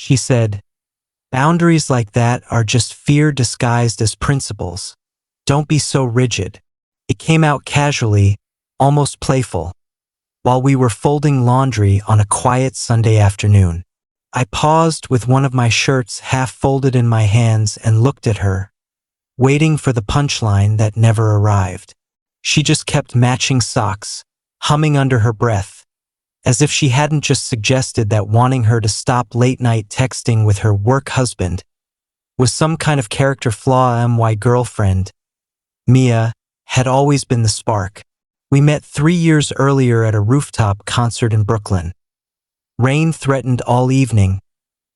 She said, "Boundaries like that are just fear disguised as principles. Don't be so rigid." It came out casually, almost playful, while we were folding laundry on a quiet Sunday afternoon. I paused with one of my shirts half folded in my hands and looked at her, waiting for the punchline that never arrived. She just kept matching socks, humming under her breath, as if she hadn't just suggested that wanting her to stop late-night texting with her work husband was some kind of character flaw. My girlfriend, Mia, had always been the spark. We met 3 years earlier at a rooftop concert in Brooklyn. Rain threatened all evening,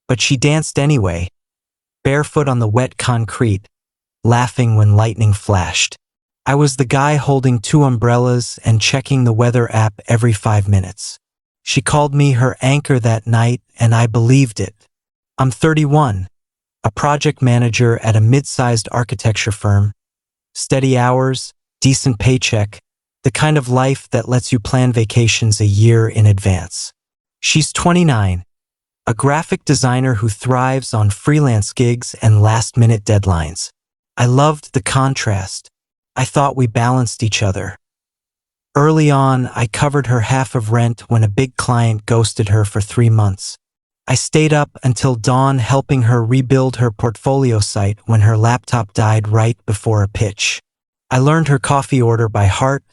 but she danced anyway, barefoot on the wet concrete, laughing when lightning flashed. I was the guy holding 2 umbrellas and checking the weather app every 5 minutes. She called me her anchor that night, and I believed it. I'm 31, a project manager at a mid-sized architecture firm. Steady hours, decent paycheck, the kind of life that lets you plan vacations a year in advance. She's 29, a graphic designer who thrives on freelance gigs and last-minute deadlines. I loved the contrast. I thought we balanced each other. Early on, I covered her half of rent when a big client ghosted her for 3 months. I stayed up until dawn helping her rebuild her portfolio site when her laptop died right before a pitch. I learned her coffee order by heart: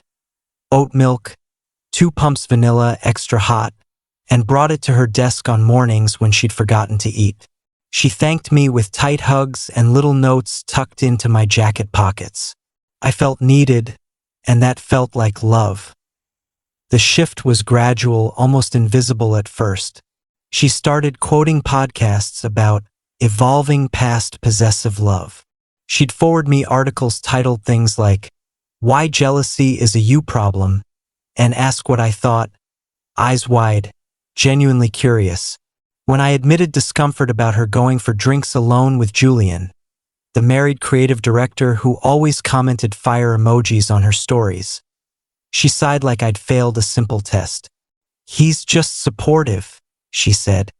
oat milk, 2 pumps vanilla extra hot, and brought it to her desk on mornings when she'd forgotten to eat. She thanked me with tight hugs and little notes tucked into my jacket pockets. I felt needed, and that felt like love. The shift was gradual, almost invisible at first. She started quoting podcasts about evolving past possessive love. She'd forward me articles titled things like "Why Jealousy is a You Problem" and ask what I thought, eyes wide, genuinely curious. When I admitted discomfort about her going for drinks alone with Julian, the married creative director who always commented fire emojis on her stories, she sighed like I'd failed a simple test. "He's just supportive," she said.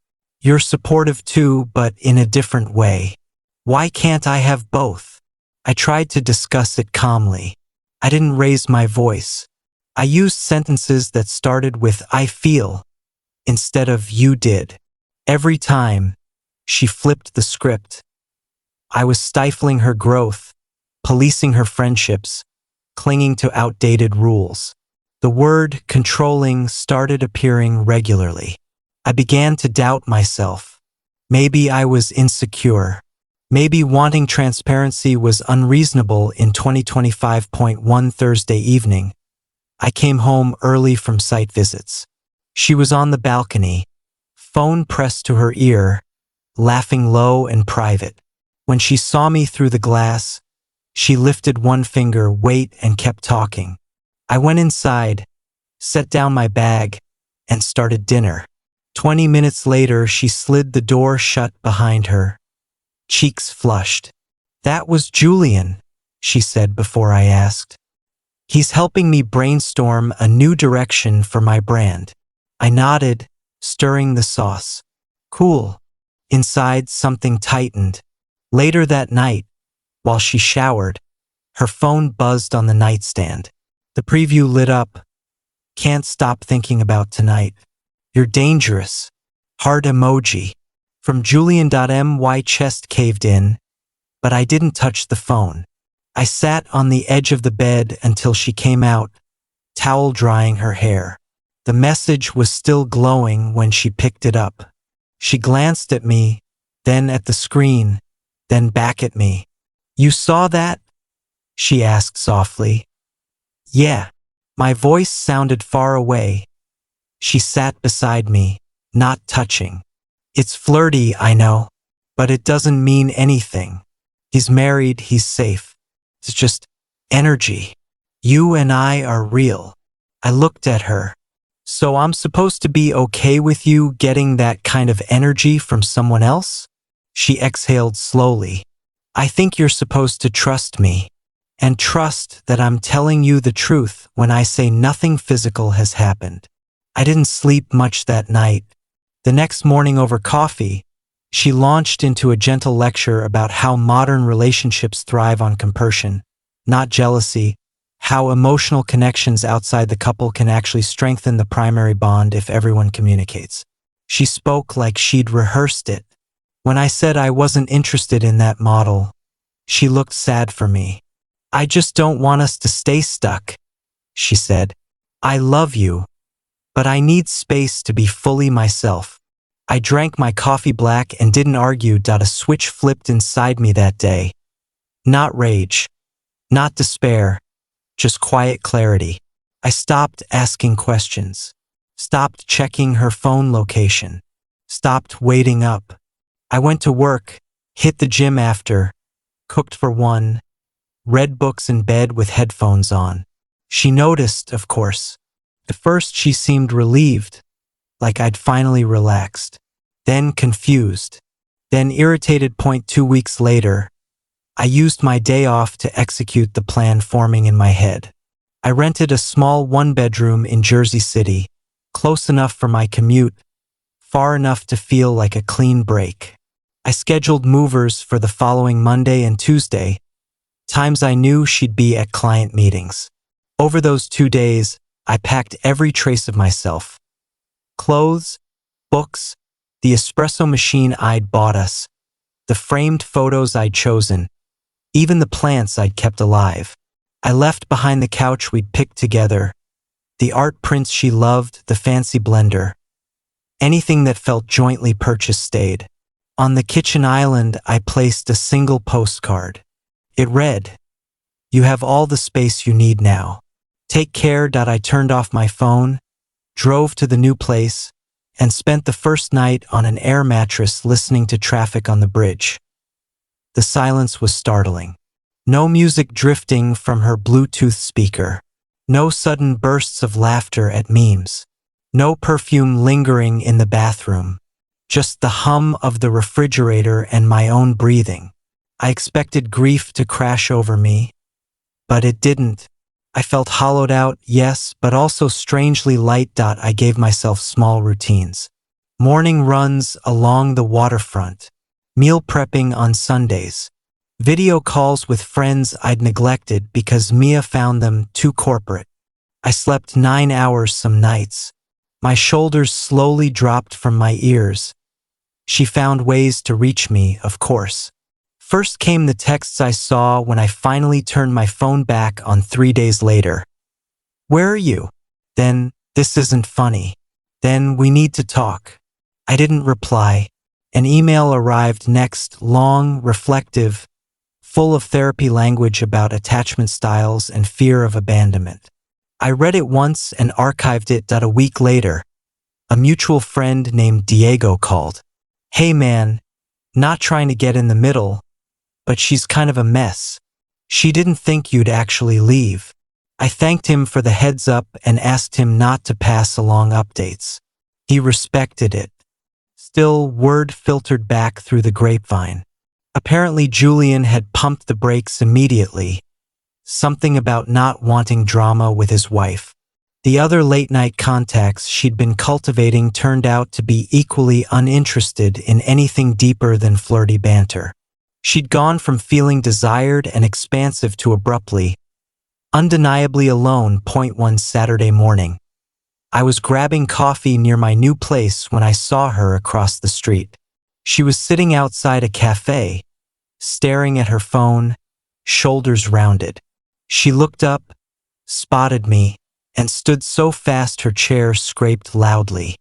"You're supportive too, but in a different way. Why can't I have both?" I tried to discuss it calmly. I didn't raise my voice. I used sentences that started with "I feel" instead of "you did." Every time, she flipped the script. I was stifling her growth, policing her friendships, clinging to outdated rules. The word "controlling" started appearing regularly. I began to doubt myself. Maybe I was insecure. Maybe wanting transparency was unreasonable. In 2025.1 Thursday evening, I came home early from site visits. She was on the balcony, phone pressed to her ear, laughing low and private. When she saw me through the glass, she lifted one finger, wait, and kept talking. I went inside, set down my bag, and started dinner. 20 minutes later, she slid the door shut behind her, cheeks flushed. "That was Julian," she said before I asked. "He's helping me brainstorm a new direction for my brand." I nodded, stirring the sauce. "Cool." Inside, something tightened. Later that night, while she showered, her phone buzzed on the nightstand. The preview lit up. "Can't stop thinking about tonight. You're dangerous." Heart emoji. From Julian.my chest caved in, but I didn't touch the phone. I sat on the edge of the bed until she came out, towel drying her hair. The message was still glowing when she picked it up. She glanced at me, then at the screen, then back at me. "You saw that?" she asked softly. "Yeah." My voice sounded far away. She sat beside me, not touching. "It's flirty, I know, but it doesn't mean anything. He's married, he's safe. It's just energy. You and I are real." I looked at her. "So I'm supposed to be okay with you getting that kind of energy from someone else?" She exhaled slowly. "I think you're supposed to trust me, and trust that I'm telling you the truth when I say nothing physical has happened." I didn't sleep much that night. The next morning over coffee, She launched into a gentle lecture about how modern relationships thrive on compersion, not jealousy, how emotional connections outside the couple can actually strengthen the primary bond if everyone communicates. She spoke like she'd rehearsed it. When I said I wasn't interested in that model, she looked sad for me. "I just don't want us to stay stuck," she said. "I love you, but I need space to be fully myself." I drank my coffee black and didn't argue. A switch flipped inside me that day. Not rage, not despair, just quiet clarity. I stopped asking questions, stopped checking her phone location, stopped waiting up. I went to work, hit the gym after, cooked for one, read books in bed with headphones on. She noticed, of course. At first she seemed relieved, like I'd finally relaxed. Then confused. Then irritated. 2 weeks later, I used my day off to execute the plan forming in my head. I rented a small one-bedroom in Jersey City, close enough for my commute, far enough to feel like a clean break. I scheduled movers for the following Monday and Tuesday, times I knew she'd be at client meetings. Over those 2 days, I packed every trace of myself. Clothes, books, the espresso machine I'd bought us, the framed photos I'd chosen, even the plants I'd kept alive. I left behind the couch we'd picked together, the art prints she loved, the fancy blender. Anything that felt jointly purchased stayed. On the kitchen island, I placed a single postcard. It read, "You have all the space you need now. Take care." I turned off my phone, drove to the new place, and spent the first night on an air mattress listening to traffic on the bridge. The silence was startling. No music drifting from her Bluetooth speaker. No sudden bursts of laughter at memes. No perfume lingering in the bathroom. Just the hum of the refrigerator and my own breathing. I expected grief to crash over me, but it didn't. I felt hollowed out, yes, but also strangely light. I gave myself small routines. Morning runs along the waterfront. Meal prepping on Sundays. Video calls with friends I'd neglected because Mia found them too corporate. I slept 9 hours some nights. My shoulders slowly dropped from my ears. She found ways to reach me, of course. First came the texts I saw when I finally turned my phone back on 3 days later. "Where are you?" Then, "This isn't funny." Then, "We need to talk." I didn't reply. An email arrived next, long, reflective, full of therapy language about attachment styles and fear of abandonment. I read it once and archived it. A week later, a mutual friend named Diego called. "Hey man, not trying to get in the middle, but she's kind of a mess. She didn't think you'd actually leave." I thanked him for the heads up and asked him not to pass along updates. He respected it. Still, word filtered back through the grapevine. Apparently Julian had pumped the brakes immediately. Something about not wanting drama with his wife. The other late-night contacts she'd been cultivating turned out to be equally uninterested in anything deeper than flirty banter. She'd gone from feeling desired and expansive to abruptly, undeniably alone. One Saturday morning, I was grabbing coffee near my new place when I saw her across the street. She was sitting outside a cafe, staring at her phone, shoulders rounded. She looked up, spotted me, and stood so fast her chair scraped loudly.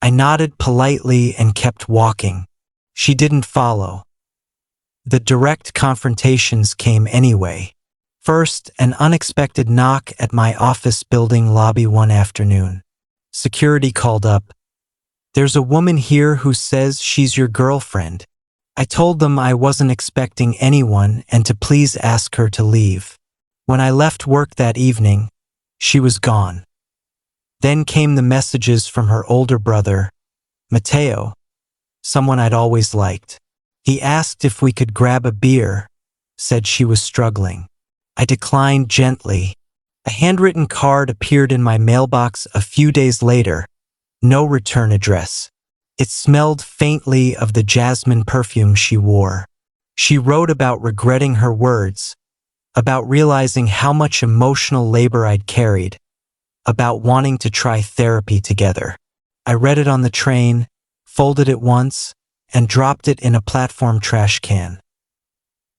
I nodded politely and kept walking. She didn't follow. The direct confrontations came anyway. First, an unexpected knock at my office building lobby one afternoon. Security called up. "There's a woman here who says she's your girlfriend." I told them I wasn't expecting anyone and to please ask her to leave. When I left work that evening, she was gone. Then came the messages from her older brother, Mateo, someone I'd always liked. He asked if we could grab a beer, said she was struggling. I declined gently. A handwritten card appeared in my mailbox a few days later. No return address. It smelled faintly of the jasmine perfume she wore. She wrote about regretting her words, about realizing how much emotional labor I'd carried, about wanting to try therapy together. I read it on the train, folded it once, and dropped it in a platform trash can.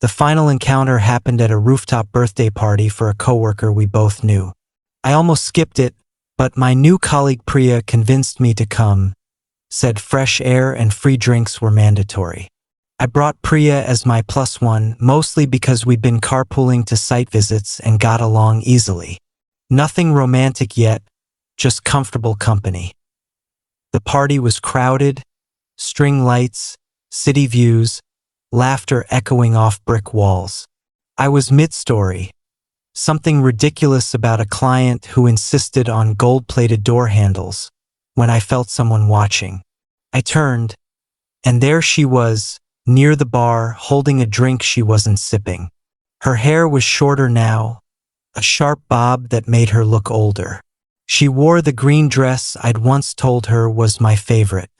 The final encounter happened at a rooftop birthday party for a coworker we both knew. I almost skipped it, but my new colleague Priya convinced me to come, said fresh air and free drinks were mandatory. I brought Priya as my plus one, mostly because we'd been carpooling to site visits and got along easily. Nothing romantic yet, just comfortable company. The party was crowded, string lights, city views, laughter echoing off brick walls. I was mid-story, something ridiculous about a client who insisted on gold-plated door handles, when I felt someone watching. I turned, and there she was, near the bar, holding a drink she wasn't sipping. Her hair was shorter now, a sharp bob that made her look older. She wore the green dress I'd once told her was my favorite.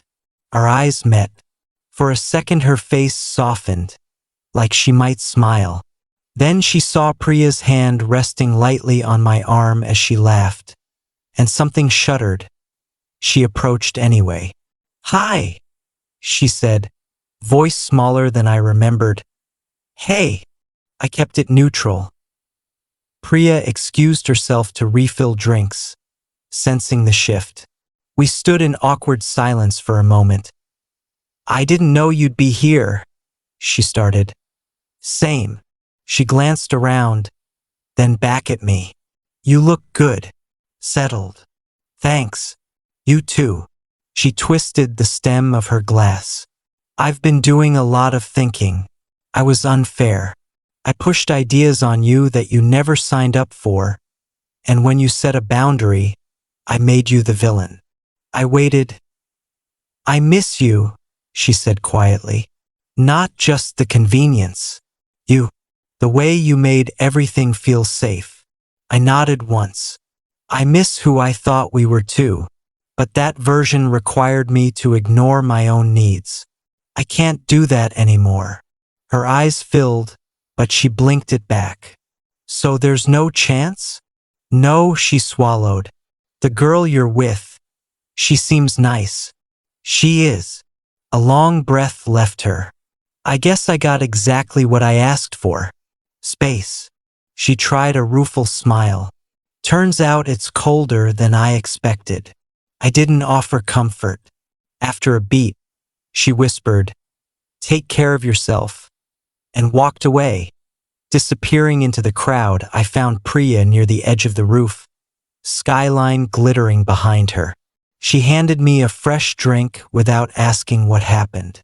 Our eyes met. For a second her face softened, like she might smile. Then she saw Priya's hand resting lightly on my arm as she laughed, and something shuddered. She approached anyway. "Hi," she said, voice smaller than I remembered. "Hey." I kept it neutral. Priya excused herself to refill drinks, sensing the shift. We stood in awkward silence for a moment. "I didn't know you'd be here," she started. "Same." She glanced around, then back at me. "You look good. Settled." "Thanks. You too." She twisted the stem of her glass. "I've been doing a lot of thinking. I was unfair. I pushed ideas on you that you never signed up for, and when you set a boundary, I made you the villain." I waited. "I miss you," she said quietly. "Not just the convenience. The way you made everything feel safe." I nodded once. "I miss who I thought we were too, but that version required me to ignore my own needs. I can't do that anymore." Her eyes filled, but she blinked it back. "So there's no chance?" "No," she swallowed. "The girl you're with, she seems nice." "She is." A long breath left her. "I guess I got exactly what I asked for. Space." She tried a rueful smile. "Turns out it's colder than I expected." I didn't offer comfort. After a beat, she whispered, "Take care of yourself," and walked away. Disappearing into the crowd, I found Priya near the edge of the roof, skyline glittering behind her. She handed me a fresh drink without asking what happened.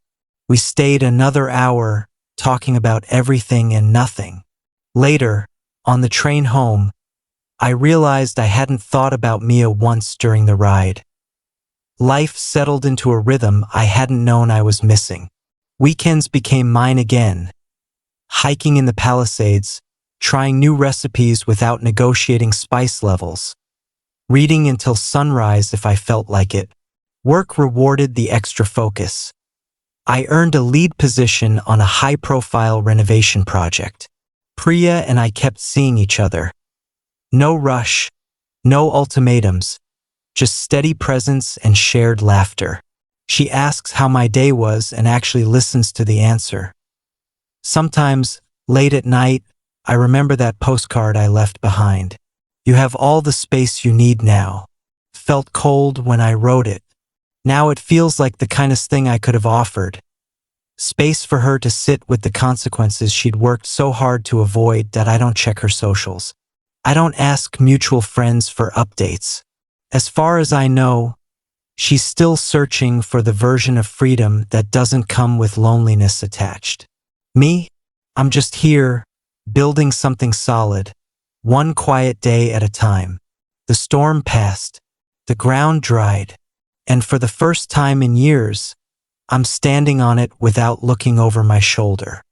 We stayed another hour, talking about everything and nothing. Later, on the train home, I realized I hadn't thought about Mia once during the ride. Life settled into a rhythm I hadn't known I was missing. Weekends became mine again. Hiking in the Palisades, trying new recipes without negotiating spice levels. Reading until sunrise if I felt like it. Work rewarded the extra focus. I earned a lead position on a high-profile renovation project. Priya and I kept seeing each other. No rush, no ultimatums, just steady presence and shared laughter. She asks how my day was and actually listens to the answer. Sometimes, late at night, I remember that postcard I left behind. "You have all the space you need now." Felt cold when I wrote it. Now it feels like the kindest thing I could have offered. Space for her to sit with the consequences she'd worked so hard to avoid that I don't check her socials. I don't ask mutual friends for updates. As far as I know, she's still searching for the version of freedom that doesn't come with loneliness attached. Me? I'm just here, building something solid, one quiet day at a time. The storm passed, the ground dried, and for the first time in years, I'm standing on it without looking over my shoulder.